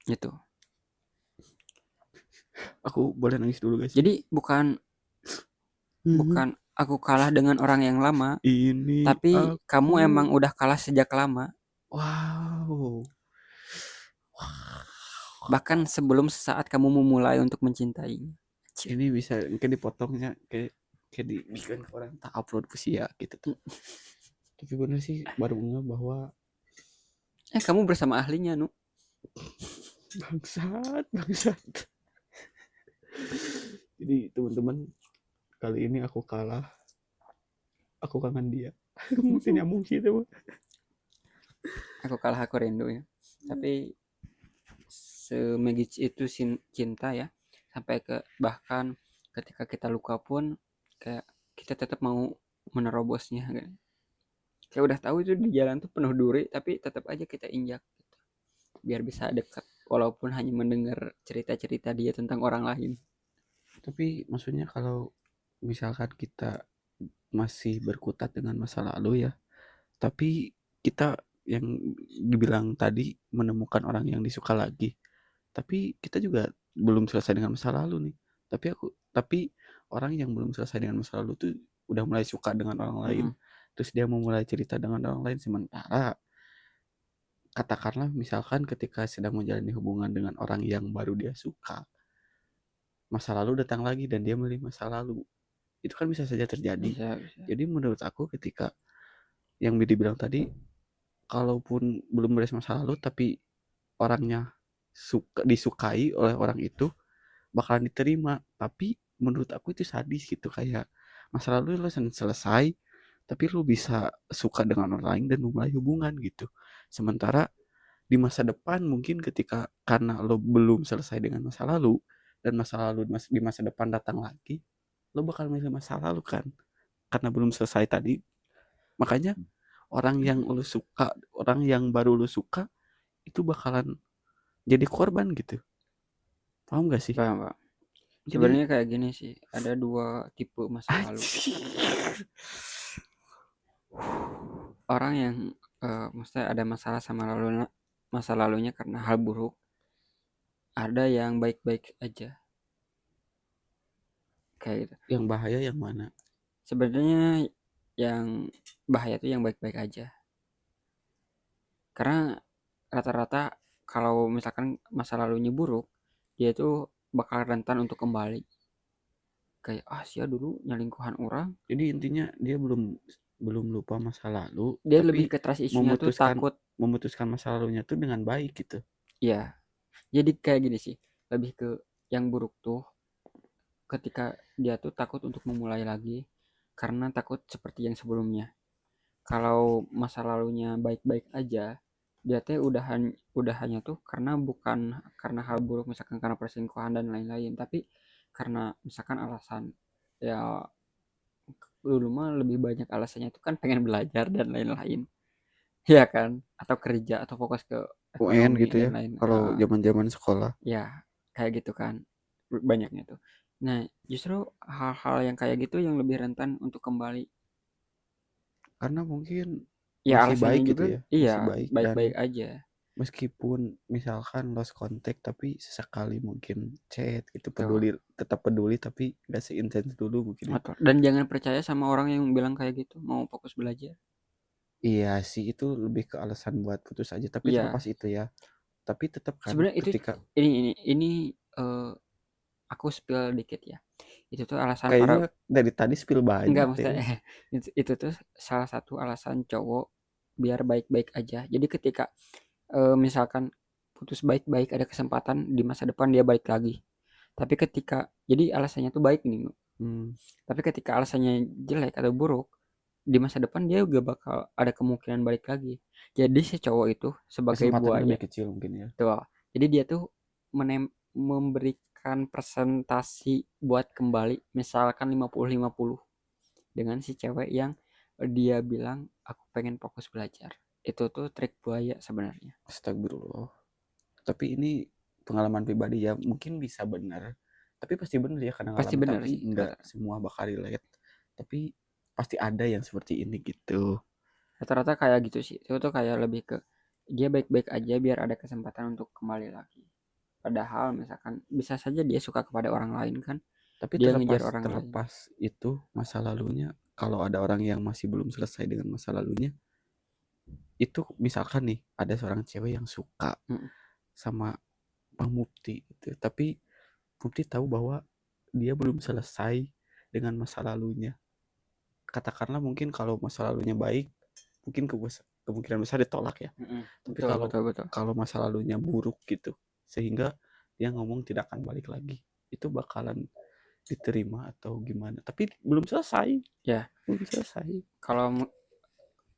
Gitu. aku boleh nangis dulu guys. Jadi bukan bukan aku kalah dengan orang yang lama, Ini tapi kamu emang aku. udah kalah sejak lama. Wow. Bahkan sebelum sesaat kamu memulai untuk mencintainya. Cih. Ini bisa mungkin dipotongnya kayak dibikin ke orang tak upload ke sia gitu tuh. Tapi bener sih baru nggak bahwa Kamu bersama ahlinya, Nu. bangsat. Jadi teman-teman kali ini aku kalah. Aku kangen dia. Mungkin nyambung sih itu. Aku kalah, aku rindu ya. Tapi semegis itu cinta ya, sampai ke bahkan ketika kita luka pun kayak kita tetap mau menerobosnya kan. Kayak udah tahu itu di jalan tuh penuh duri tapi tetap aja kita injak gitu. Biar bisa dekat walaupun hanya mendengar cerita-cerita dia tentang orang lain. Tapi maksudnya kalau misalkan kita masih berkutat dengan masa lalu ya, tapi kita yang dibilang tadi menemukan orang yang disuka lagi. Tapi kita juga belum selesai dengan masa lalu nih. Tapi orang yang belum selesai dengan masa lalu tuh udah mulai suka dengan orang lain. Mm-mm. Terus dia mau mulai cerita dengan orang lain sementara katakanlah misalkan ketika sedang menjalani hubungan dengan orang yang baru dia suka, masa lalu datang lagi dan dia memilih masa lalu. Itu kan bisa saja terjadi. Bisa. Jadi menurut aku ketika yang dibilang tadi, kalaupun belum beres masa lalu tapi orangnya disukai oleh orang itu bakalan diterima. Tapi menurut aku itu sadis gitu, kayak masa lalu lo selesai tapi lo bisa suka dengan orang lain dan memulai hubungan gitu. Sementara di masa depan mungkin ketika karena lo belum selesai dengan masa lalu dan masa lalu di masa depan datang lagi, lo bakal milih masa lalu kan karena belum selesai tadi. Makanya orang yang lo suka, orang yang baru lo suka itu bakalan jadi korban gitu. Paham gak sih? Paham, Pak. Jadi Sebenarnya kayak gini sih, ada dua tipe masa lalu. Orang yang maksudnya ada masalah sama masa lalunya karena hal buruk, ada yang baik-baik aja kayak gitu. yang bahaya yang mana? Sebenarnya yang bahaya tuh yang baik-baik aja. Karena rata-rata kalau misalkan masa lalunya buruk, dia tuh bakal rentan untuk kembali. Kayak sia dulu nyelingkuhan orang. Jadi intinya dia belum belum lupa masa lalu, Dia tapi lebih ke trust issue-nya tuh memutuskan takut. memutuskan masa lalunya tuh dengan baik gitu. Ya, jadi kayak gini sih. Lebih ke yang buruk tuh ketika dia tuh takut untuk memulai lagi karena takut seperti yang sebelumnya. Kalau masa lalunya baik-baik aja, dia teh udahannya tuh karena bukan karena hal buruk misalkan karena perselingkuhan dan lain-lain, tapi karena misalkan alasan ya dulu mah lebih banyak alasannya itu kan pengen belajar dan lain-lain. Iya kan? Atau kerja atau fokus ke UN ekonomi gitu dan ya lain kalau zaman-zaman sekolah. ya kayak gitu kan banyaknya tuh. Nah, justru hal-hal yang kayak gitu yang lebih rentan untuk kembali. Karena mungkin Ya masih alasannya baik gitu juga ya, iya masih baik dan baik-baik aja. meskipun misalkan lost contact tapi sesekali mungkin chat gitu Tuh. peduli, tetap peduli tapi gak seintens dulu mungkin ya. Betul. Dan jangan percaya sama orang yang bilang kayak gitu, mau fokus belajar. Iya sih itu lebih ke alasan buat putus aja tapi Iya, terlepas itu ya. Tapi tetap kan sebenarnya itu ketika ini eh, aku spill dikit ya. Itu tuh alasan para kayaknya dari tadi spill enggak banyak deh. maksudnya itu tuh salah satu alasan cowok biar baik-baik aja. Jadi ketika misalkan putus baik-baik ada kesempatan di masa depan dia balik lagi. Tapi ketika jadi alasannya tuh baik nih, Hmm, tapi ketika alasannya jelek atau buruk, di masa depan dia juga bakal ada kemungkinan balik lagi. Jadi si cowok itu sebagai kesempatannya buaya lebih kecil mungkin ya. tuh. Jadi dia tuh memberikan presentasi buat kembali misalkan 50-50 dengan si cewek yang dia bilang aku pengen fokus belajar. Itu tuh trik buaya sebenarnya. Astagfirullah. Tapi ini pengalaman pribadi ya mungkin bisa benar tapi pasti benar ya karena Pasti ngalamin benar tapi sih nggak rata-rata. semua bakal relate tapi pasti ada yang seperti ini gitu. Rata-rata kayak gitu sih. Itu tuh kayak lebih ke dia baik-baik aja biar ada kesempatan untuk kembali lagi. Padahal misalkan bisa saja dia suka kepada orang lain kan. Tapi Dia terlepas ngejar orang lain. terlepas itu masa lalunya kalau ada orang yang masih belum selesai dengan masa lalunya itu misalkan nih ada seorang cewek yang suka Mm. sama Bang Mufti gitu tapi Mufti tahu bahwa dia belum selesai dengan masa lalunya katakanlah mungkin kalau masa lalunya baik mungkin kemungkinan besar ditolak ya. Mm-mm. Tapi Betul, kalau betul, betul. kalau masa lalunya buruk gitu, sehingga dia ngomong tidak akan balik lagi, itu bakalan diterima atau gimana? Tapi belum selesai, Ya, belum selesai. kalau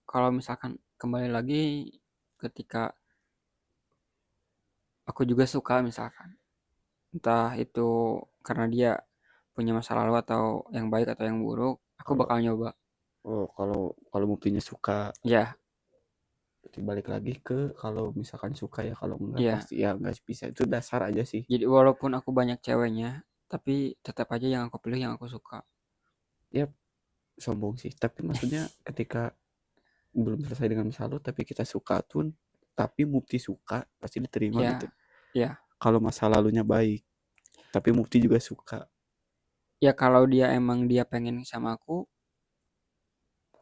kalau misalkan kembali lagi ketika aku juga suka misalkan, entah itu karena dia punya masa lalu atau yang baik atau yang buruk, aku Kalau bakal nyoba. kalau kalau buktinya suka, Ya, berarti balik lagi ke kalau misalkan suka ya, kalau enggak ya. pasti ya enggak bisa. Itu dasar aja sih. Jadi walaupun aku banyak ceweknya, tapi tetap aja yang aku pilih yang aku suka. Ya sombong sih. Tapi maksudnya ketika belum selesai dengan masa lalu, tapi kita suka pun, tapi Mufti suka pasti diterima gitu. Ya, ya, Kalau masa lalunya baik, tapi Mufti juga suka ya kalau dia emang dia pengen sama aku,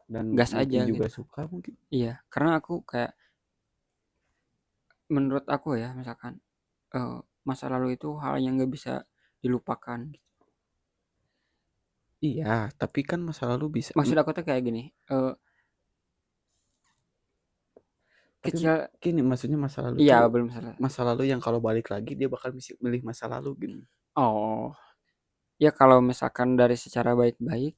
dan gas Mufti aja juga gitu. suka mungkin. Iya, karena aku kayak menurut aku ya misalkan masa lalu itu hal yang nggak bisa dilupakan. Iya, tapi kan masa lalu bisa. Maksud aku tuh kayak gini, Tapi kecil, gini, maksudnya masa lalu iya tuh belum salah. masa lalu yang kalau balik lagi dia bakal milih masa lalu gitu. Oh, ya kalau misalkan dari secara baik-baik,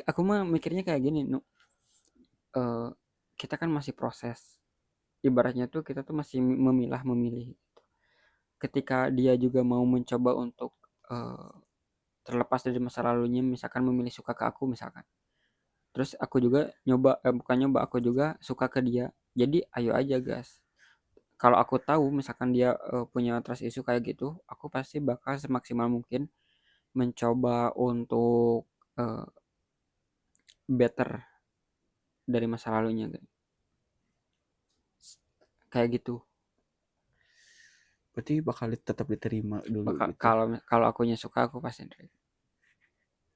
aku mah mikirnya kayak gini, eh, kita kan masih proses. Ibaratnya tuh kita tuh masih memilih. Ketika dia juga mau mencoba untuk eh, terlepas dari masa lalunya, misalkan memilih suka ke aku misalkan. Terus aku juga nyoba, bukan nyoba, aku juga suka ke dia. Jadi ayo aja gas. Kalau aku tahu misalkan dia punya trust issue kayak gitu, aku pasti bakal semaksimal mungkin mencoba untuk eh, better dari masa lalunya gitu. Kayak gitu. Berarti bakal tetap diterima dulu Bakal gitu. kalau kalau akunya suka aku pasti nerima.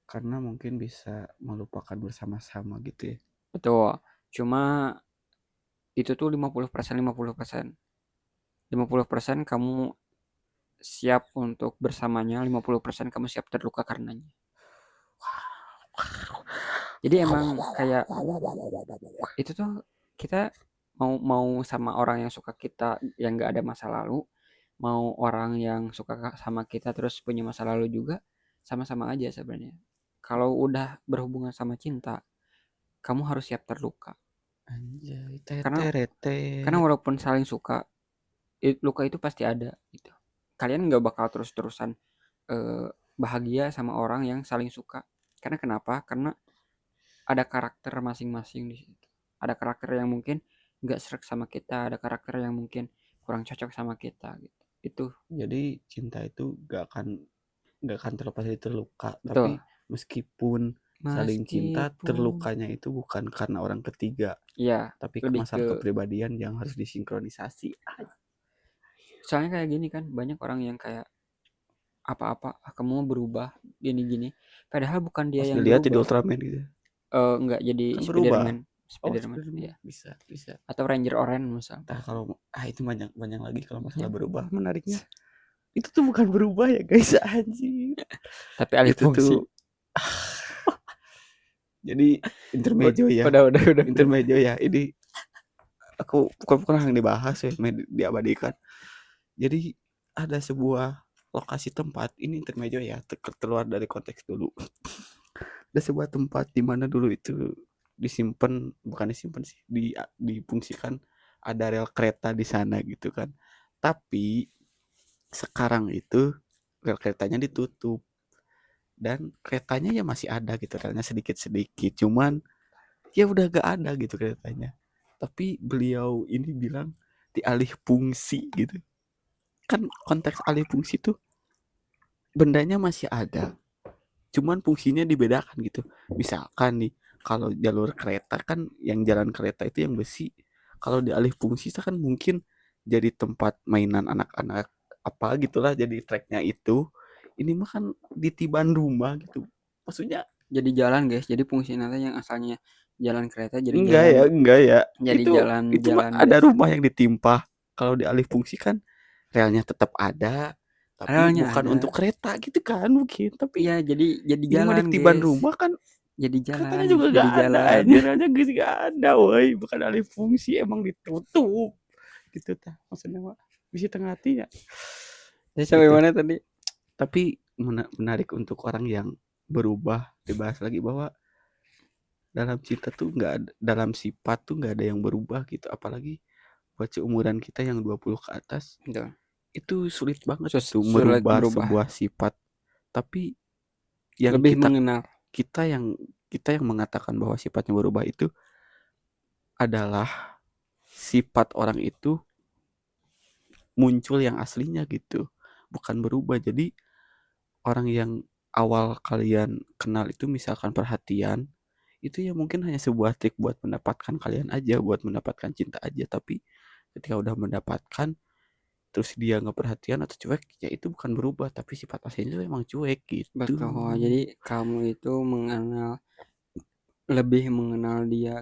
Karena mungkin bisa melupakan bersama-sama gitu ya. Betul. Cuma itu tuh 50% 50%. 50% kamu siap untuk bersamanya, 50% kamu siap terluka karenanya. Jadi emang kayak itu tuh kita mau mau sama orang yang suka kita yang nggak ada masa lalu, mau orang yang suka sama kita terus punya masa lalu juga, sama-sama aja sebenarnya. Kalau udah berhubungan sama cinta, kamu harus siap terluka. Anjay, Karena teterete. walaupun saling suka, luka itu pasti ada gitu. Kalian nggak bakal terus-terusan bahagia sama orang yang saling suka. Karena kenapa? Karena ada karakter masing-masing di situ. Ada karakter yang mungkin nggak serak sama kita, ada karakter yang mungkin kurang cocok sama kita gitu. Itu Jadi cinta itu gak akan terlepas dari terluka, betul. tapi meskipun saling cinta, Meskipun terlukanya itu bukan karena orang ketiga, ya tapi lebih ke masalah kepribadian yang harus disinkronisasi. soalnya kayak gini kan banyak orang yang kayak apa-apa kamu berubah gini-gini padahal bukan dia Pas yang dilihat jadi berubah. Ultraman gitu. Enggak jadi Kan berubah. Spiderman, Oh, Spiderman Spiderman ya, bisa, bisa. atau Ranger Orange misal. Nah, kalau itu banyak banyak lagi kalau masalah Ya. berubah. Menariknya itu tuh bukan berubah ya, guys, anjir. Tapi alih Itu fungsi. tuh jadi intermejo ya. Udah. Intermejo ya. Ini aku bukan yang dibahas ya, diabadikan. Jadi ada sebuah lokasi tempat, ini intermejo ya, keluar dari konteks dulu. Ada sebuah tempat di mana dulu itu disimpan, bukan disimpan sih, difungsikan ada rel kereta di sana gitu kan. Tapi sekarang itu rel keretanya ditutup dan keretanya ya masih ada gitu, relnya sedikit-sedikit. Cuman ya udah gak ada gitu keretanya. Tapi beliau ini bilang dialih fungsi gitu. Kan konteks alih fungsi tuh bendanya masih ada, cuman fungsinya dibedakan gitu. Misalkan nih, kalau jalur kereta kan yang jalan kereta itu yang besi, kalau dialih fungsi kan mungkin jadi tempat mainan anak-anak apa gitulah, jadi treknya itu. Ini mah kan ditiban rumah gitu, maksudnya. Jadi jalan guys, jadi fungsi nanti yang asalnya jalan kereta jadi Enggak jalan, ya, enggak ya, jadi itu mah jalan-jalan ada biasa. rumah yang ditimpa. Kalau dialih fungsi kan relnya tetap ada, tapi Relnya bukan ada, untuk kereta gitu kan mungkin. Tapi iya jadi ini mah jalan diketiban guys, rumah kan, jadi jalan, keretanya juga jadi gak ada, jalan. anjir aja geus gak ada woi, bukan alih fungsi, emang ditutup gitu tah maksudnya mah, bisa tengah hati ya Jadi sampai gitu. mana tadi? Tapi menarik untuk orang yang berubah, dibahas lagi bahwa dalam cinta tuh nggak ada, dalam sifat tuh nggak ada yang berubah gitu, apalagi buat seumuran kita yang 20 ke atas. Betul. Itu sulit banget gitu Sulit merubah berubah, sebuah sifat. Tapi yang lebih kita mengenal. kita yang kita yang mengatakan bahwa sifatnya berubah itu adalah sifat orang itu muncul yang aslinya gitu, bukan berubah. Jadi orang yang awal kalian kenal itu misalkan perhatian, itu ya mungkin hanya sebuah trik buat mendapatkan kalian aja, buat mendapatkan cinta aja. Tapi ketika udah mendapatkan terus dia nggak perhatian atau cuek, ya itu bukan berubah, tapi sifat aslinya itu emang cuek gitu. Betul. Jadi kamu itu lebih mengenal dia.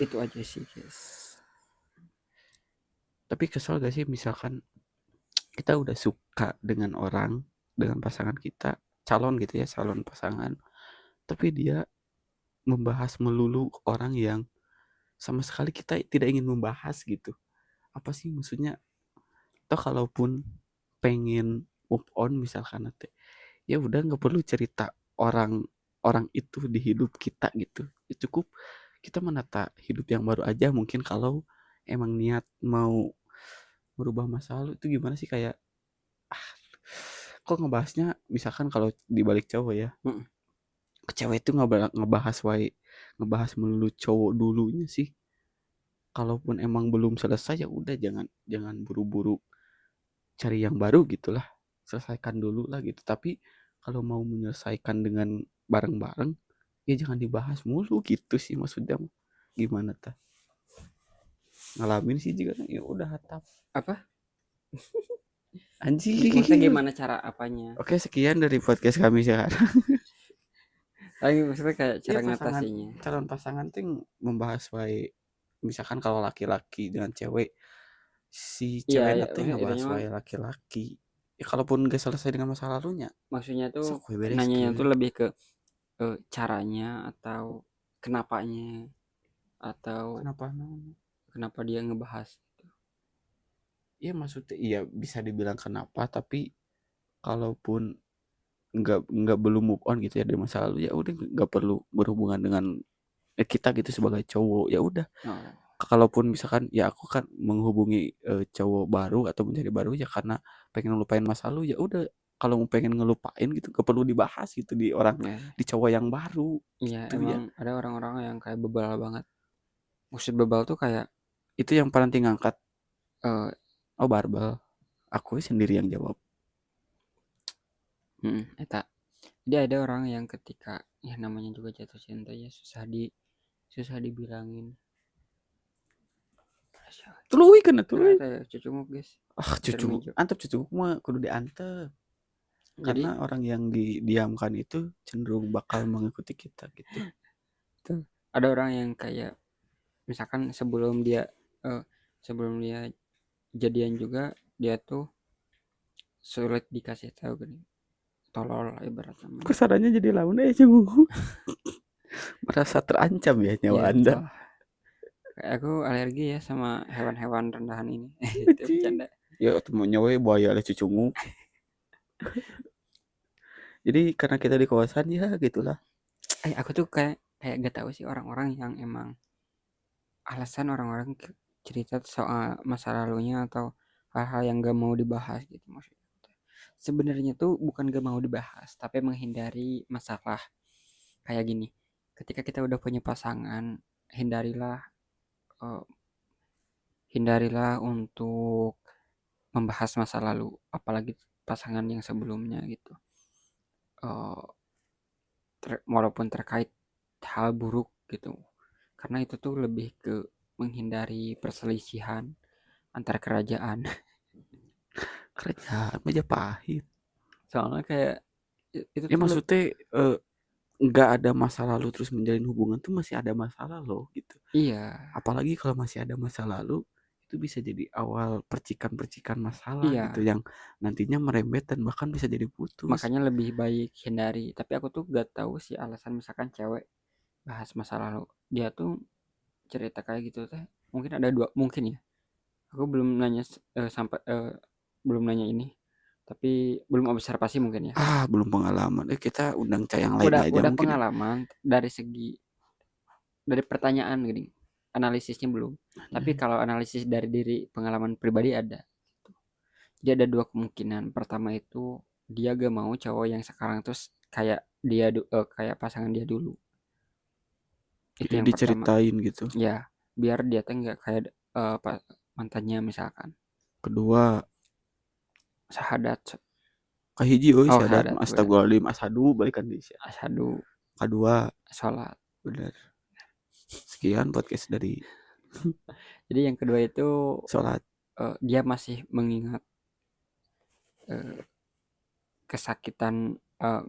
Itu aja sih guys. Tapi kesel gak sih misalkan kita udah suka dengan orang, dengan pasangan kita, calon gitu ya, calon pasangan, tapi dia membahas melulu orang yang sama sekali kita tidak ingin membahas gitu. Apa sih maksudnya? Atau kalaupun pengen move on misalkan nanti, ya udah nggak perlu cerita orang orang itu di hidup kita gitu. Ya cukup kita menata hidup yang baru aja. Mungkin kalau emang niat mau merubah masa lalu itu gimana sih, kayak kok ngebahasnya misalkan kalau dibalik cowok ya, Mm. ke cewek itu ngebahas wae, ngebahas melulu cowok dulunya sih. Kalaupun emang belum selesai ya udah, jangan jangan buru-buru cari yang baru gitulah, selesaikan dulu lah gitu. Tapi kalau mau menyelesaikan dengan bareng-bareng, ya jangan dibahas mulu gitu sih maksudnya. Gimana tah, ngalamin sih juga ya udah hatap Apa? Maksudnya anjing. gimana cara apanya? Oke, sekian dari podcast kami sekarang. Lagi maksudnya kayak Ya cara pasangan, ngatasinya. calon pasangan tuh membahas wae, misalkan kalau laki-laki dengan cewek, si Iya, cewek ya, nanti itu ngebahas memang wae laki-laki. Ya kalaupun gak selesai dengan masa lalunya, maksudnya tuh sok we nanyanya tuh bereskeun. lebih ke caranya atau kenapanya atau Kenapa namanya? kenapa dia ngebahas. Iya maksudnya iya bisa dibilang kenapa, tapi kalaupun nggak belum move on gitu ya dari masa lalu, ya udah nggak perlu berhubungan dengan kita gitu sebagai cowok ya udah, Oh, kalaupun misalkan ya aku kan menghubungi cowok baru atau mencari baru ya karena pengen ngelupain masa lalu ya udah, kalau mau pengen ngelupain gitu gak perlu dibahas gitu di orang, ya. di cowok yang baru Iya, gitu emang ya. ada orang-orang yang kayak bebal banget. Maksud bebal tuh kayak Itu yang paling ngangkat. eh Oh barbel, aku sendiri yang jawab. eta. Jadi ada orang yang ketika ya namanya juga jatuh cinta ya susah dibilangin. Tuluy kena Karena tuluy. eta ya cucunguk guys. Ah Dari cucu meja. antep cucu mah kudu diantep. Karena Jadi orang yang didiamkan itu cenderung bakal mengikuti kita gitu. tuh ada orang yang kayak misalkan eh, sebelum dia jadian juga dia tuh sulit dikasih tahu gini. Tolol ibarat namanya. Kesannya jadi lawan cunggu. Merasa terancam ya nyawa Iya, Anda. tolol. Kayak aku alergi ya sama hewan-hewan rendahan ini. Itu Anjing. bercanda. Ya temennya we buaya le cucungu. Jadi karena kita di kawasan ya gitulah. Aku tuh kayak kayak gak tahu sih orang-orang yang emang alasan orang-orang cerita soal masa lalunya atau hal-hal yang gak mau dibahas gitu maksudnya. Sebenarnya tuh bukan gak mau dibahas, tapi menghindari masalah kayak gini. Ketika kita udah punya pasangan, hindarilah eh, hindarilah untuk membahas masa lalu, apalagi pasangan yang sebelumnya gitu. Eh, Walaupun terkait hal buruk gitu. Karena itu tuh lebih ke menghindari perselisihan antar kerajaan. Kerjaan Majapahit. Soalnya kayak itu Ya tuh maksudnya nggak ada masa lalu terus menjalin hubungan tuh masih ada masalah loh gitu. iya, Apalagi kalau masih ada masa lalu itu bisa jadi awal percikan-percikan masalah gitu iya. yang nantinya merembet dan bahkan bisa jadi putus. Makanya lebih baik hindari. Tapi aku tuh gak tahu sih alasan misalkan cewek bahas masa lalu. Dia tuh cerita kayak gitu teh. Mungkin ada dua, mungkin ya. Aku belum nanya sampai belum nanya ini. Tapi belum observasi mungkin ya. Ah, belum pengalaman. Kita undang Cayang lain aja Udah mungkin ya. pengalaman dari segi dari pertanyaan gini. Analisisnya belum. Tapi Hmm. kalau analisis dari diri pengalaman pribadi ada. Jadi ada dua kemungkinan. Pertama itu dia gak mau cowok yang sekarang terus kayak kayak pasangan dia dulu. Itu Jadi yang pertama. diceritain gitu. Ya, biar dia tuh nggak kayak mantannya misalkan. Kedua, Sahadat. kahiji euy Oh, syahadat sahadat benar. astagfirullahaladzim asadu balikan di sia. Asyhadu Kedua, sholat. benar. Sekian podcast dari Jadi yang kedua itu sholat. dia masih mengingat eh, kesakitan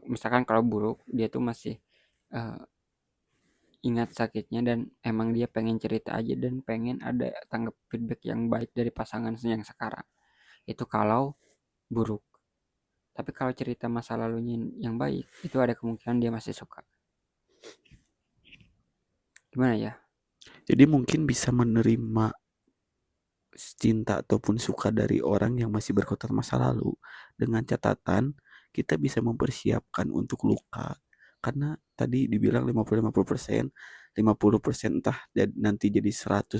misalkan kalau buruk dia tuh masih eh, ingat sakitnya dan emang dia pengen cerita aja dan pengen ada tanggap feedback yang baik dari pasangan yang sekarang. Itu kalau buruk. Tapi kalau cerita masa lalunya yang baik, itu ada kemungkinan dia masih suka. Gimana ya? Jadi mungkin bisa menerima cinta ataupun suka dari orang yang masih berkutat masa lalu dengan catatan kita bisa mempersiapkan untuk luka karena tadi dibilang 50-50%, 50% entah nanti jadi 100%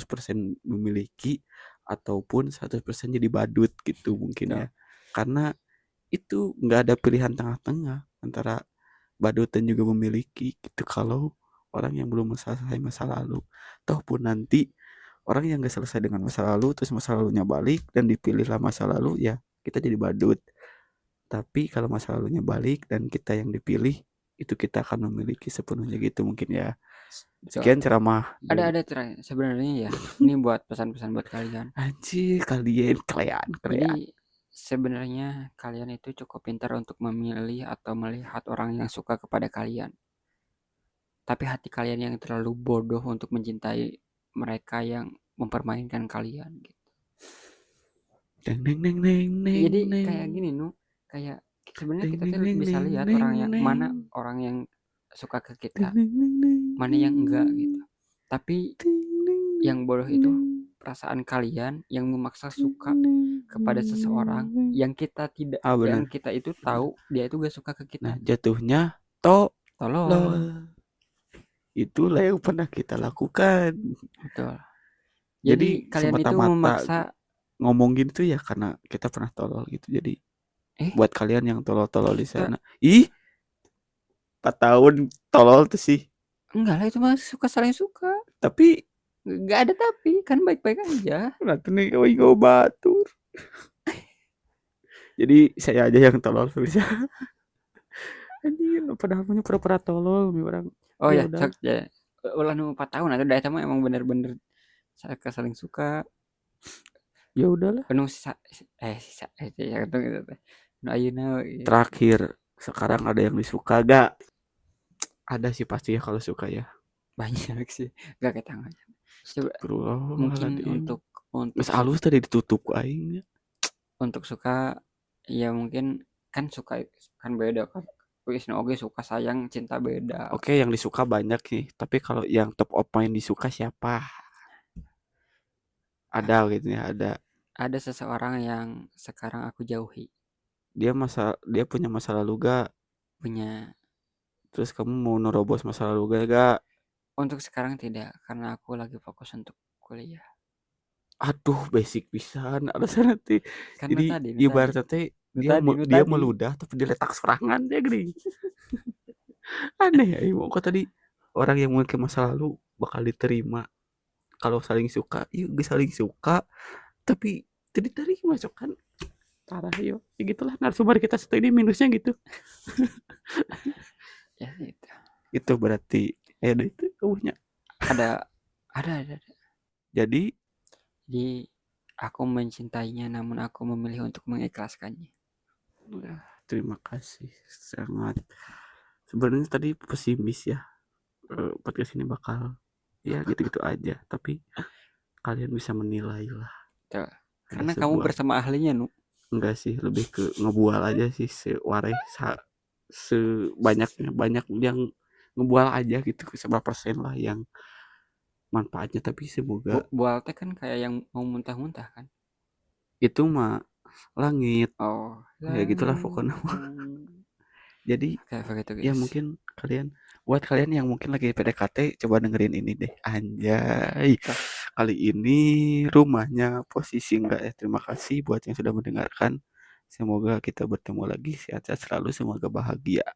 memiliki ataupun 100% jadi badut gitu mungkin Tuh. ya, karena itu nggak ada pilihan tengah-tengah antara badut dan juga memiliki gitu kalau orang yang belum selesai masa lalu, toh pun nanti orang yang gak selesai dengan masa lalu terus masa lalunya balik dan dipilihlah masa lalu ya kita jadi badut. Tapi kalau masa lalunya balik dan kita yang dipilih itu kita akan memiliki sepenuhnya gitu mungkin ya. Tuh. Sekian ceramah dari Ada terakhir. Sebenarnya ya, ini buat pesan-pesan buat kalian. anjir kalian kalian Jadi kalian. sebenarnya kalian itu cukup pintar untuk memilih atau melihat orang yang suka kepada kalian. Tapi hati kalian yang terlalu bodoh untuk mencintai mereka yang mempermainkan kalian gitu. Neng neng neng neng neng Jadi neng kayak gini nu, kayak sebenarnya neng kita neng tuh neng bisa neng lihat neng orang yang neng mana orang yang suka ke kita, neng neng neng neng mana yang enggak neng gitu. Tapi ting neng yang bodoh itu neng perasaan kalian yang memaksa ting suka neng kepada seseorang neng. yang kita tidak Ah yang benar. kita itu tahu dia itu gak suka ke kita. Nah, jatuhnya to Tolol. lol. Itulah yang pernah kita lakukan. Betul. Jadi Jadi kalian itu semata-mata memaksa ngomong gitu ya karena kita pernah tolol gitu. Jadi eh buat kalian yang tolol-tolol di enggak sana, ih 4 tahun tolol tuh sih. enggak lah itu mah suka saling suka. Tapi Enggak ada tapi, kan baik-baik aja. nanti nih kau batur. Jadi saya aja yang tolol bisa. Anjir, padahal punya pura-pura tolol nih orang. Oh Ya ya, udah, sok ya. Ulah nu 4 tahun atuh da eta mah emang bener-bener saling suka. ya udahlah. Penuh sisa ya gitu teh. Nu ayeuna ieu Terakhir, sekarang ada yang disuka gak? Ada sih pasti ya kalau suka ya. banyak sih. Enggak ketangan. Coba mungkin Astagfirullahaladzim. untuk Mas alus tadi ditutup ku aing. suka ya mungkin kan suka kan beda kan. Wisnu oge suka sayang cinta beda. Oke, yang disuka banyak nih. Tapi kalau yang top of mind disuka siapa? Ada gitu ya, ada. Ada seseorang yang sekarang aku jauhi. Dia punya masa lalu gak? Punya Terus kamu mau nerobos masa lalu gak? untuk sekarang tidak karena aku lagi fokus untuk kuliah. Aduh, basic pisan. Alasan nanti. Kan Jadi nu tadi, ibaratnya teh nu dia tadi, nu dia tadi. meludah tapi diletak serangan dia gini. Aneh ya, ibu kok tadi orang yang mungkin masa lalu bakal diterima kalau saling suka, yuk saling suka, tapi tidak diterima cok kan parah yo. Ya gitulah narasumber kita satu ini minusnya gitu. Ya itu. Itu berarti ya udah itu kamunya. Ada ada. Jadi Jadi aku mencintainya namun aku memilih untuk mengikhlaskannya. ya, terima kasih sangat. Sebenarnya tadi pesimis ya. Podcast ini bakal ya gitu-gitu aja, tapi kalian bisa menilai lah. Tuh. Ada Karena kamu sebuah bersama ahlinya nu. enggak sih lebih ke ngebual aja sih sebanyaknya banyak yang ngebual aja gitu seberapa persen lah yang manfaatnya tapi semoga Bual teh kan kayak yang mau muntah-muntah kan. itu mah langit Oh, ya gitulah langit. pokoknya. Jadi Kayak begitu ya guys. mungkin buat kalian yang mungkin lagi PDKT coba dengerin ini deh anjay. Tuh. Kali ini rumahnya posisi enggak ya. Terima kasih buat yang sudah mendengarkan, semoga kita bertemu lagi, sehat-sehat selalu, semoga bahagia.